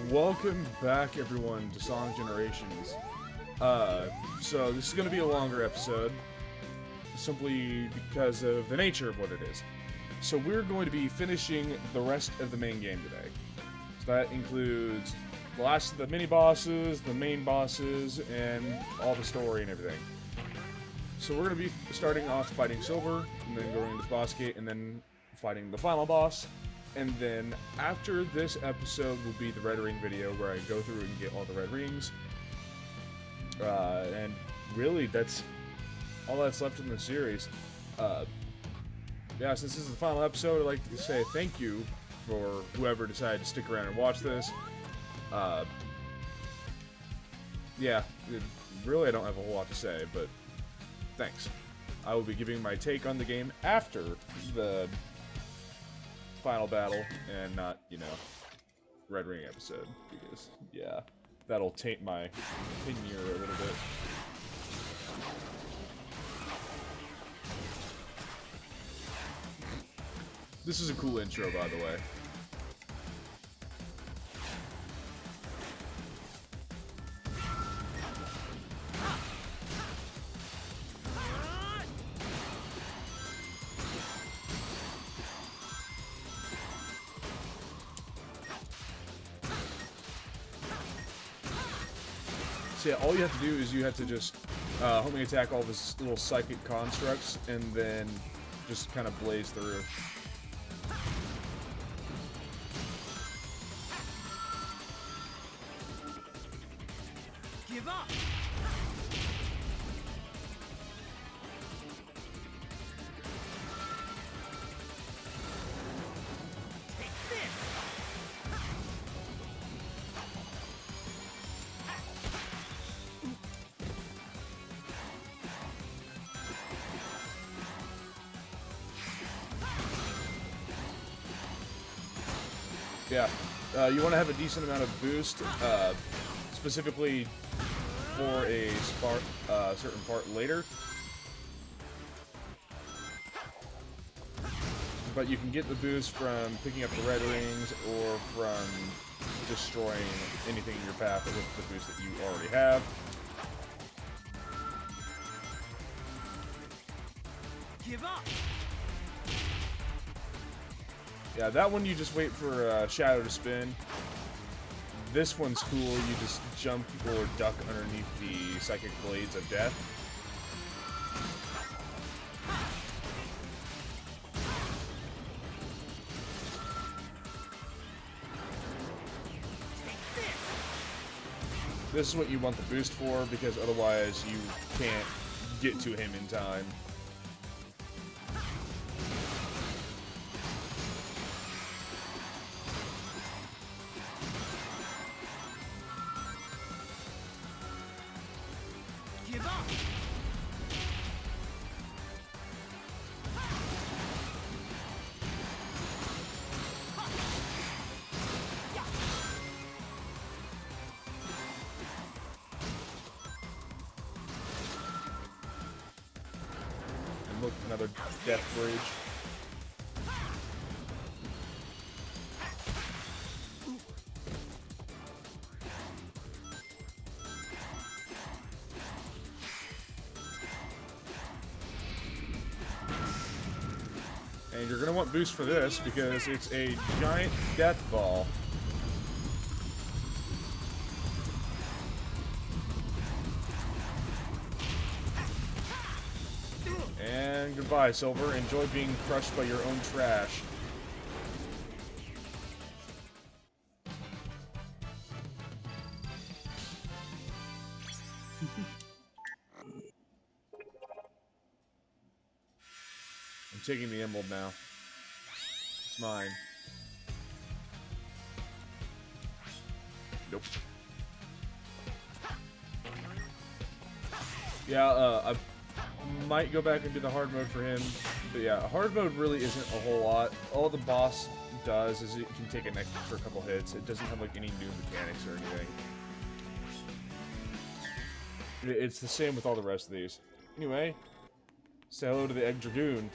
Welcome back, everyone, to Sonic Generations. So this is going to be a longer episode, simply because of the nature of what it is. So we're going to be finishing the rest of the main game today. So that includes the last of the mini-bosses, the main bosses, and all the story and everything. So we're going to be starting off fighting Silver, and then going into the boss gate, and then fighting the final boss. And then after this episode will be the red ring video where I go through and get all the red rings. And really, that's all that's left in the series. Yeah, since this is the final episode, I'd like to say thank you for whoever decided to stick around and watch this. Yeah, really I don't have a whole lot to say, but thanks. I will be giving my take on the game after the final battle and not, Red Ring episode, because, yeah, that'll taint my tenure a little bit. This is a cool intro, by the way. So yeah, all you have to do is you have to just homing attack all these little psychic constructs and then just kind of blaze through. Give up! Take this! Yeah, you want to have a decent amount of boost, specifically for a certain part later. But you can get the boost from picking up the red rings or from destroying anything in your path with the boost that you already have. Give up! Yeah, that one you just wait for Shadow to spin. This one's cool, you just jump or duck underneath the Psychic Blades of Death. This is what you want the boost for, because otherwise you can't get to him in time. Give up! And look, another Death Bridge. And you're gonna want boost for this because it's a giant death ball. And goodbye, Silver. Enjoy being crushed by your own trash. I'm taking the emerald now. It's mine. Nope. Yeah, I might go back and do the hard mode for him. But yeah, hard mode really isn't a whole lot. All the boss does is it can take an extra couple hits. It doesn't have like any new mechanics or anything. It's the same with all the rest of these. Anyway, say hello to the Egg Dragoon.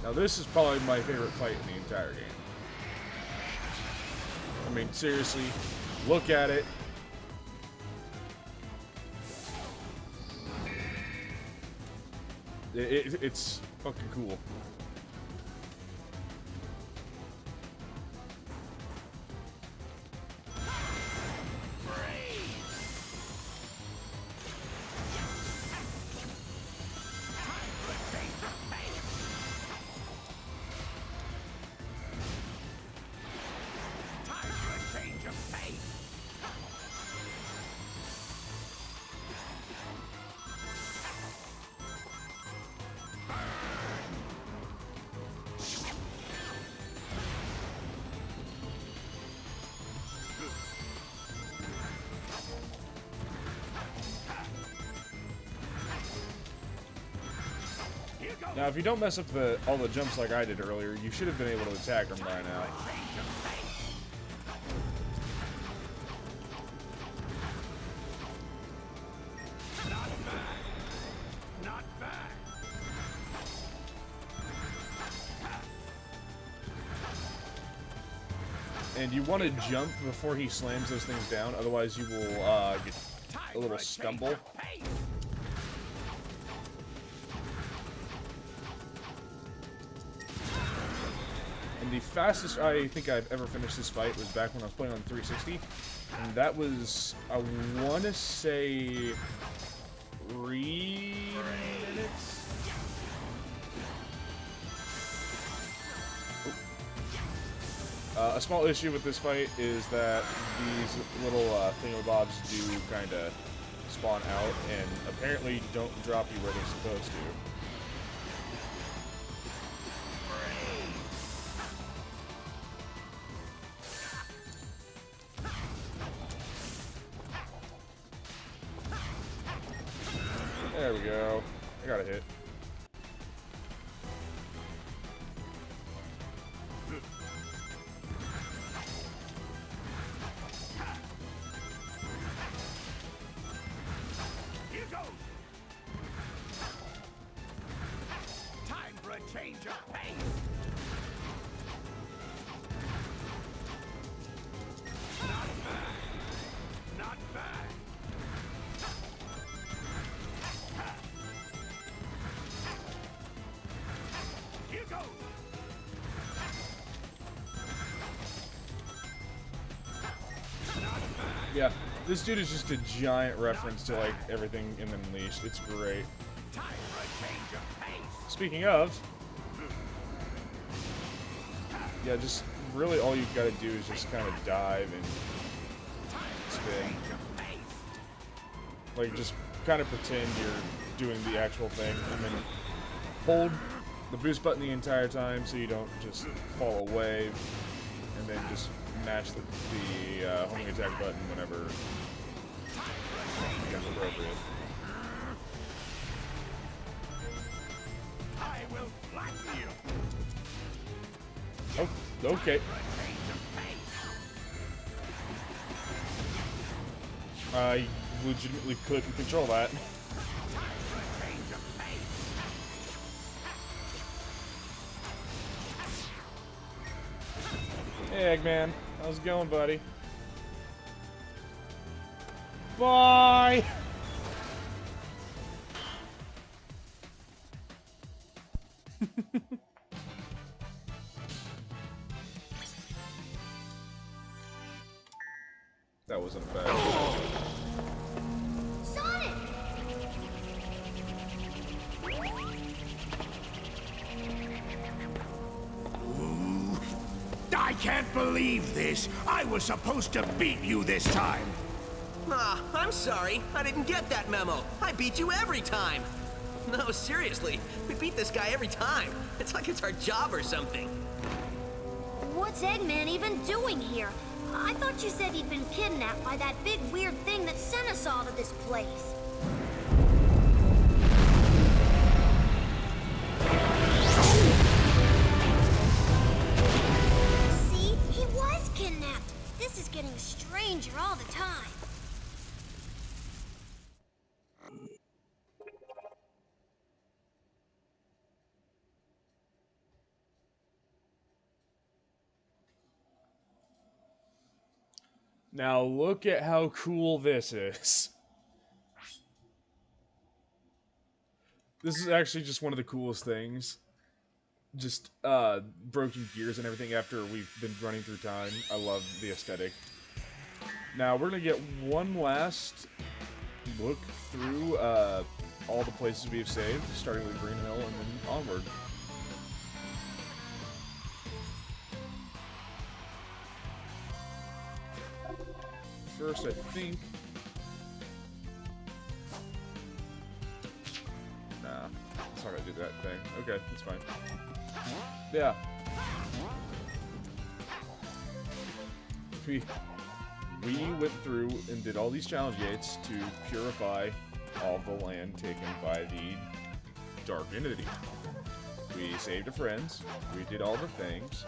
Now this is probably my favorite fight in the entire game. I mean, seriously, look at it. It's fucking cool. Now, if you don't mess up all the jumps like I did earlier, you should have been able to attack him by now. Not bad. And you want to jump before he slams those things down, otherwise you will get a little stumble. And the fastest I think I've ever finished this fight was back when I was playing on 360. And that was, I want to say, 3 minutes? A small issue with this fight is that these little thingamabobs do kind of spawn out and apparently don't drop you where they're supposed to. There we go. I got a hit. Here goes. Time for a change of pace. Not bad. Not bad. Here goes. Yeah, this dude is just a giant reference to like everything in Unleashed. It's great. Time for a change of pace. Speaking of, yeah, just really all you gotta do is just kind of dive and spin. Like, just kind of pretend you're doing the actual thing, and then hold the boost button the entire time so you don't just fall away, and then just mash the homing attack button whenever becomes appropriate. I will flatten you. Oh, okay. I legitimately couldn't control that. Hey, Eggman. How's it going, buddy? Bye! That wasn't a bad one. Sonic! I can't believe this. I was supposed to beat you this time. Ah, I'm sorry. I didn't get that memo. I beat you every time. No, seriously. We beat this guy every time. It's like it's our job or something. What's Eggman even doing here? I thought you said he'd been kidnapped by that big weird thing that sent us all to this place. See? He was kidnapped. This is getting stranger all the time. Now look at how cool this is. This is actually just one of the coolest things. Just broken gears and everything after we've been running through time. I love the aesthetic. Now we're gonna get one last look through all the places we've saved, starting with Green Hill and then onward. First, I think... Nah, it's not gonna do that thing. Okay, that's fine. Yeah. We went through and did all these challenge gates to purify all the land taken by the Dark Entity. We saved our friends, we did all the things,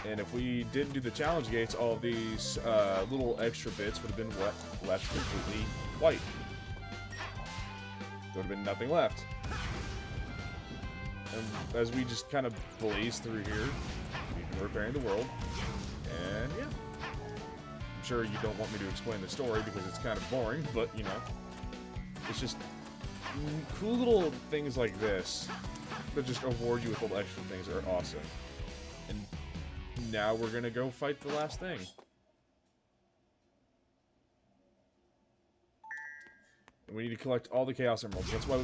and if we didn't do the challenge gates, all of these little extra bits would have been left completely white. There would have been nothing left. And as we just kind of blaze through here, we've been repairing the world, and yeah. I'm sure you don't want me to explain the story because it's kind of boring, but you know, it's just cool little things like this that just reward you with little extra things that are awesome. And now we're gonna go fight the last thing. And we need to collect all the Chaos Emeralds. That's why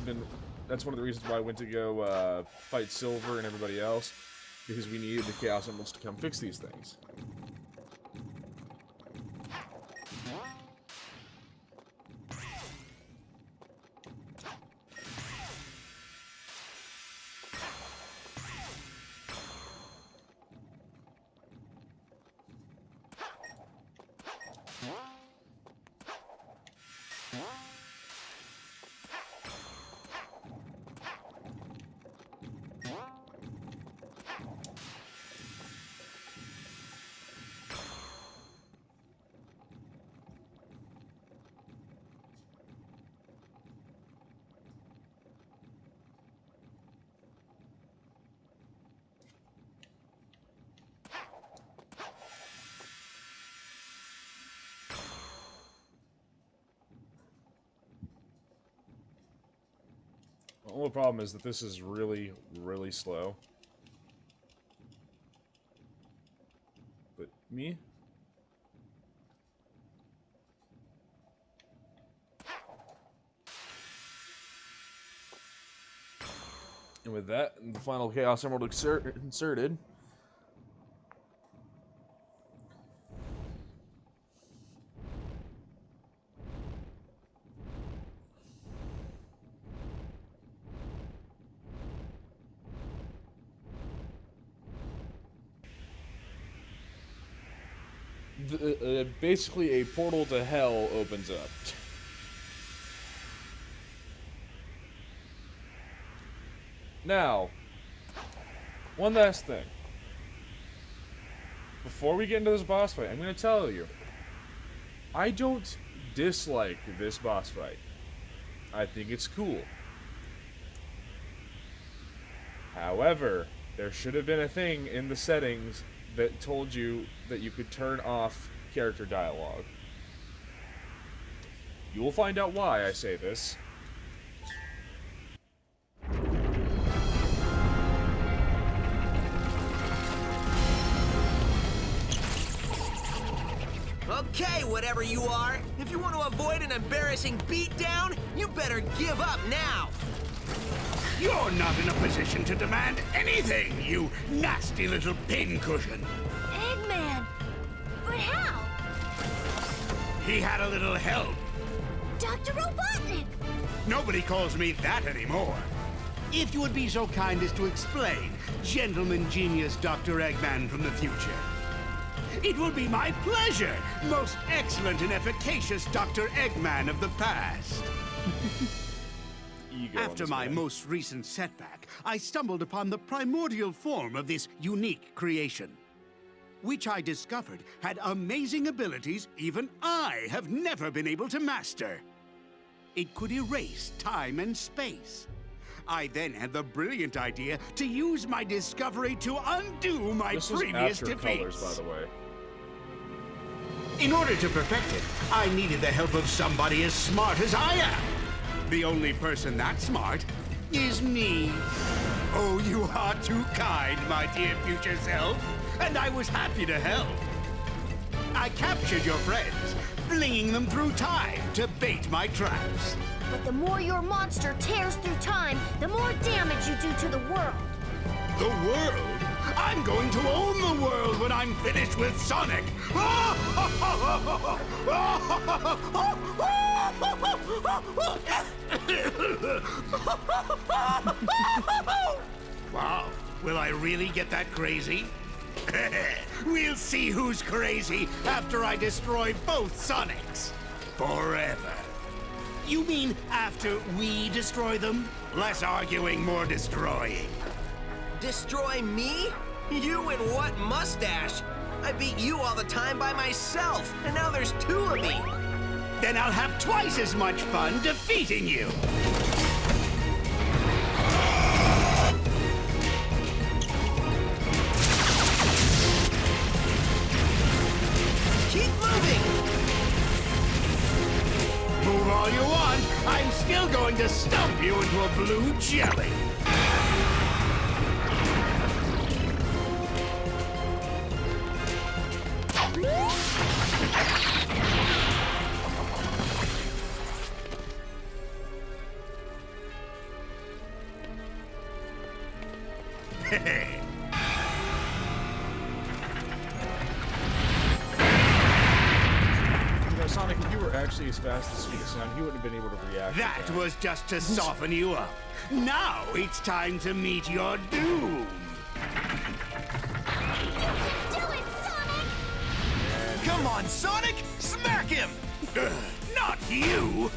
that's one of the reasons why I went to go fight Silver and everybody else, because we needed the Chaos Emeralds to come fix these things. The only problem is that this is really, really slow. But me? And with that, the final Chaos Emerald inserted. Basically, a portal to hell opens up. Now, one last thing. Before we get into this boss fight, I'm going to tell you, I don't dislike this boss fight. I think it's cool. However, there should have been a thing in the settings that told you that you could turn off character dialogue. You will find out why I say this. Okay, whatever you are, if you want to avoid an embarrassing beatdown, you better give up now. You're not in a position to demand anything, you nasty little pincushion. Eggman! But how? He had a little help. Dr. Robotnik! Nobody calls me that anymore. If you would be so kind as to explain, gentleman genius Dr. Eggman from the future. It will be my pleasure, most excellent and efficacious Dr. Eggman of the past. After my most recent setback, I stumbled upon the primordial form of this unique creation, which I discovered had amazing abilities even I have never been able to master. It could erase time and space. I then had the brilliant idea to use my discovery to undo my previous defeats. Colors, by the way. In order to perfect it, I needed the help of somebody as smart as I am. The only person that smart is me. Oh, you are too kind, my dear future self, and I was happy to help. I captured your friends, flinging them through time to bait my traps. But the more your monster tears through time, the more damage you do to the world. The world? I'm going to own the world when I'm finished with Sonic! Wow, will I really get that crazy? We'll see who's crazy after I destroy both Sonics. Forever. You mean after we destroy them? Less arguing, more destroying. Destroy me? You and what mustache? I beat you all the time by myself, and now there's two of me. Then I'll have twice as much fun defeating you. Keep moving! Move all you want, I'm still going to stump you into a blue jelly. Sonic, if you were actually as fast as Sweet Sound, he wouldn't have been able to react. That was just to soften you up. Now it's time to meet your doom. Do it, Sonic! Come on, Sonic! Smack him! Not you!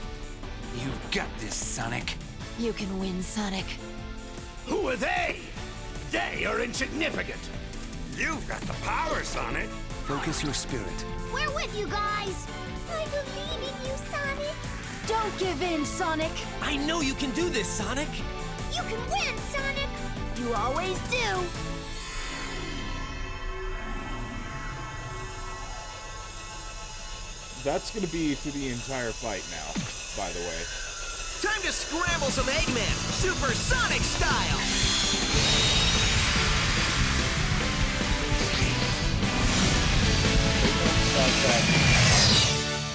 You've got this, Sonic. You can win, Sonic. Who are they? They are insignificant. You've got the power, Sonic. Focus your spirit. We're with you guys! I believe in you, Sonic! Don't give in, Sonic. I know you can do this, Sonic! You can win, Sonic! You always do! That's gonna be through the entire fight now, by the way. Time to scramble some Eggman, Super Sonic style!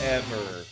Ever.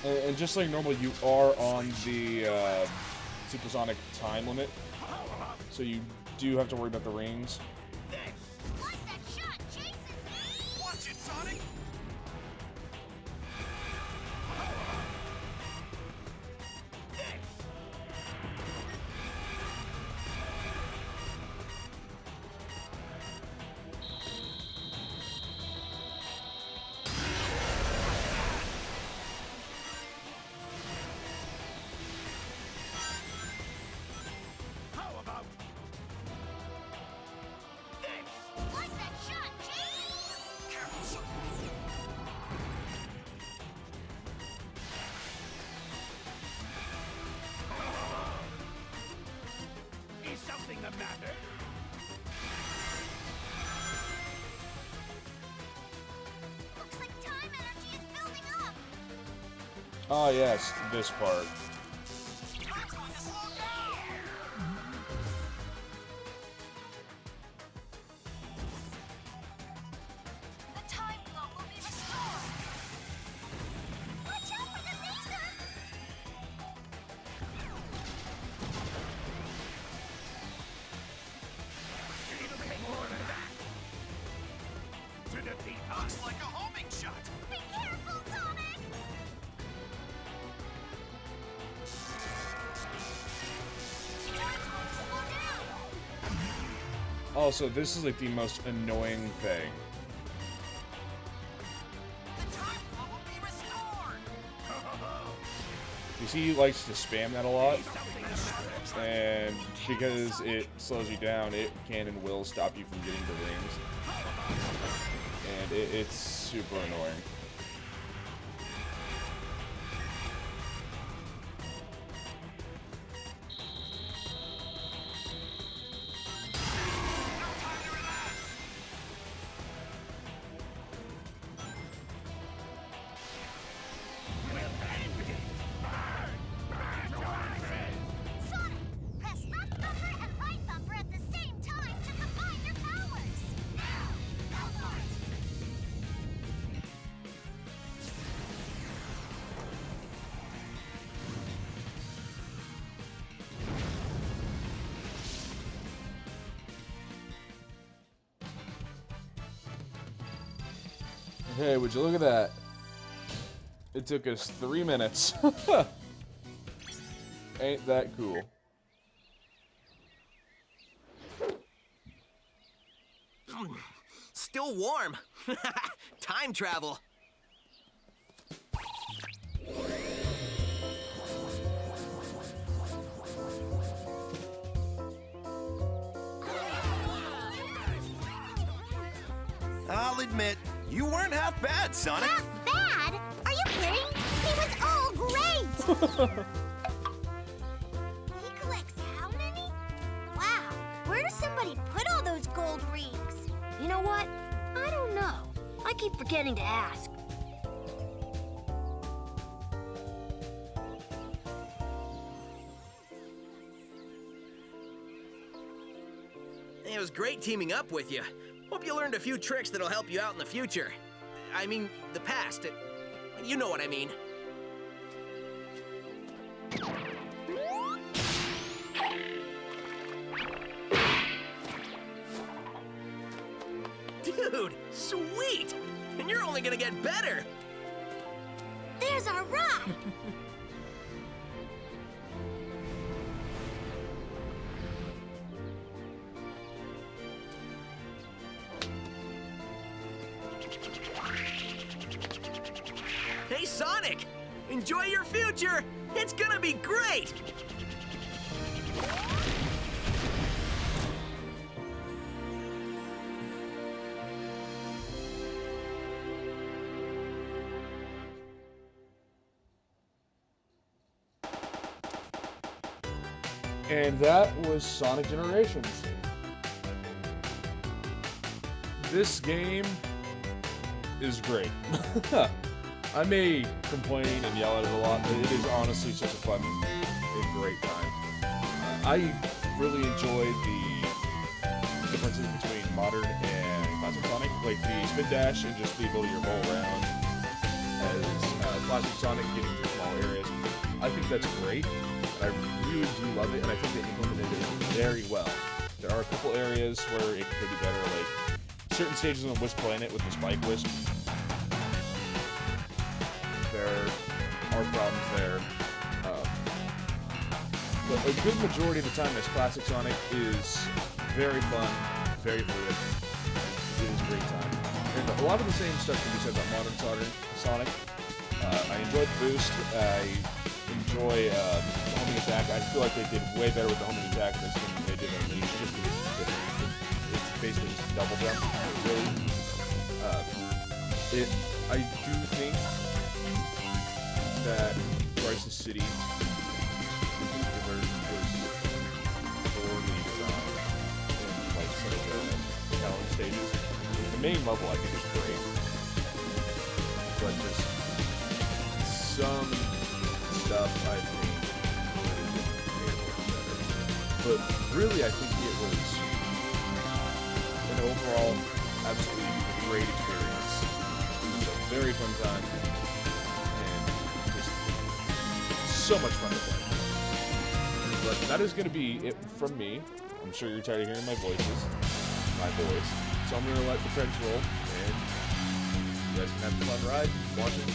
And just like normal, you are on the supersonic time limit, so you do have to worry about the rings. Like that shot chases me! Watch it, Sonic! Like that shot chases me! Careful, Sonic. the matter? Looks like time energy is building up. Oh yes, this part. The time flow will be restored. Watch out for the laser! To defeat us like a homing shot. Be careful, Sonic! Time's going to slow down. Also, this is like the most annoying thing. The time flow will be restored. You see, he likes to spam that a lot, and because it slows you down, it can and will stop you from getting the rings, and it's super annoying. Sonic, press left bumper and right bumper at the same time to combine your powers. Go for it! Hey, would you look at that? It took us 3 minutes. Ain't that cool? Still warm. Time travel. I'll admit, you weren't half bad, Sonic. Half bad? Are you kidding? He was all great! He collects how many? Wow, where does somebody put all those gold rings? You know what? I don't know. I keep forgetting to ask. It was great teaming up with you. Hope you learned a few tricks that'll help you out in the future. I mean, the past. You know what I mean. Dude, sweet! And you're only gonna get better! There's our ride! Hey, Sonic! Enjoy your future! It's gonna be great! And that was Sonic Generations. This game is great. I may complain and yell at it a lot, but it is honestly such a fun and great time. I really enjoyed the differences between modern and classic Sonic, like the spin dash and just the ability to roll around as classic Sonic getting through small areas. I think that's great. I really do love it, and I think they implemented it very well. There are a couple areas where it could be better, like certain stages on the Wisp Planet with the Spike Wisp. There are problems there. But a good majority of the time, this classic Sonic is very fun, very fluid. It is a great time. And a lot of the same stuff can be said about modern Sonic. I enjoyed the boost. I enjoy the homing attack. I feel like they did way better with the homing attack than they did on Leash, just because it's different. It's basically just a double jump, really. I do think that Crisis City in particular was poorly designed. main level I think is great, but just some stuff I think could have been better. But really, I think it was an overall absolutely great experience. It was a very fun time, and just so much fun to play. But that is going to be it from me. I'm sure you're tired of hearing my voice. So I'm going to let the credits roll, and you guys can have a fun ride watching.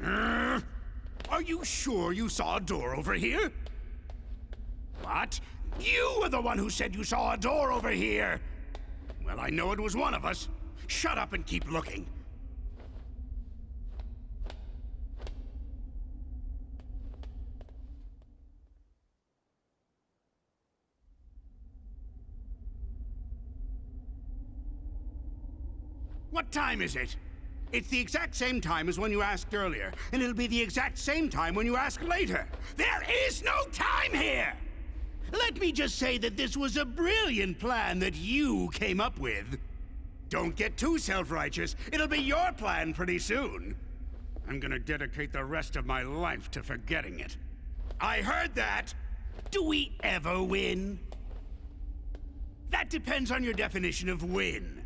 Are you sure you saw a door over here? What? You were the one who said you saw a door over here! Well, I know it was one of us. Shut up and keep looking. What time is it? It's the exact same time as when you asked earlier, and it'll be the exact same time when you ask later. There is no time here! Let me just say that this was a brilliant plan that you came up with. Don't get too self-righteous. It'll be your plan pretty soon. I'm gonna dedicate the rest of my life to forgetting it. I heard that! Do we ever win? That depends on your definition of win.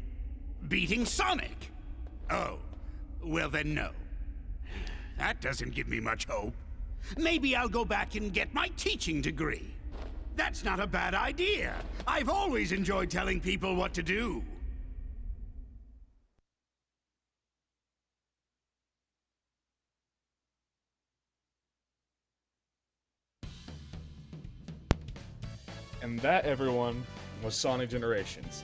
Beating Sonic? Oh, well then no. That doesn't give me much hope. Maybe I'll go back and get my teaching degree. That's not a bad idea. I've always enjoyed telling people what to do. And that, everyone, was Sonic Generations.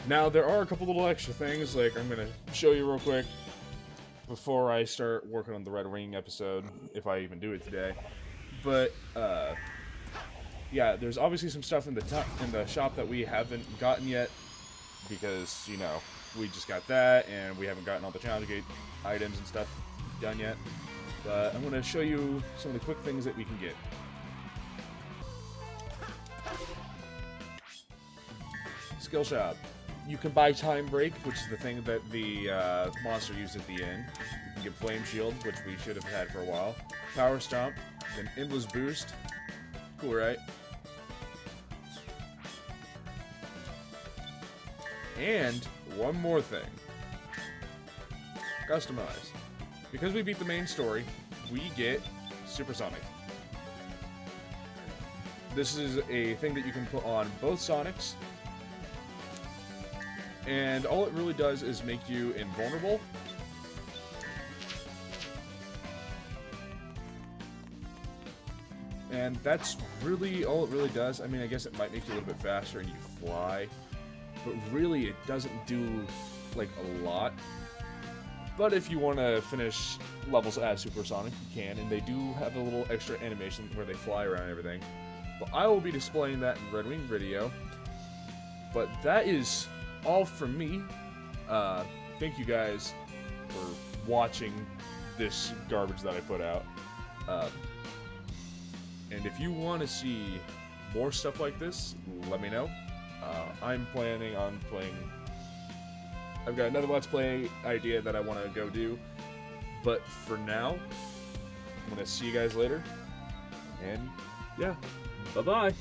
Now, there are a couple little extra things, like I'm going to show you real quick before I start working on the Red Ring episode, if I even do it today. But, yeah, there's obviously some stuff in the shop that we haven't gotten yet, because, you know, we just got that, and we haven't gotten all the Challenge Gate items and stuff done yet. But I'm going to show you some of the quick things that we can get. Skill shop. You can buy Time Break, which is the thing that the monster used at the end. You can get Flame Shield, which we should have had for a while. Power Stomp, then Endless Boost. Cool, right? And one more thing. Customize. Because we beat the main story, we get Supersonic. This is a thing that you can put on both Sonics. And all it really does is make you invulnerable. And that's really all it really does. I mean, I guess it might make you a little bit faster and you fly. But really, it doesn't do, like, a lot. But if you want to finish levels as Supersonic, you can. And they do have a little extra animation where they fly around and everything. But I will be displaying that in Red Wing video. But that is all from me. Thank you guys for watching this garbage that I put out. And if you want to see more stuff like this, let me know. I'm planning on playing... I've got another Let's Play idea that I want to go do. But for now, I'm going to see you guys later. And yeah, bye-bye.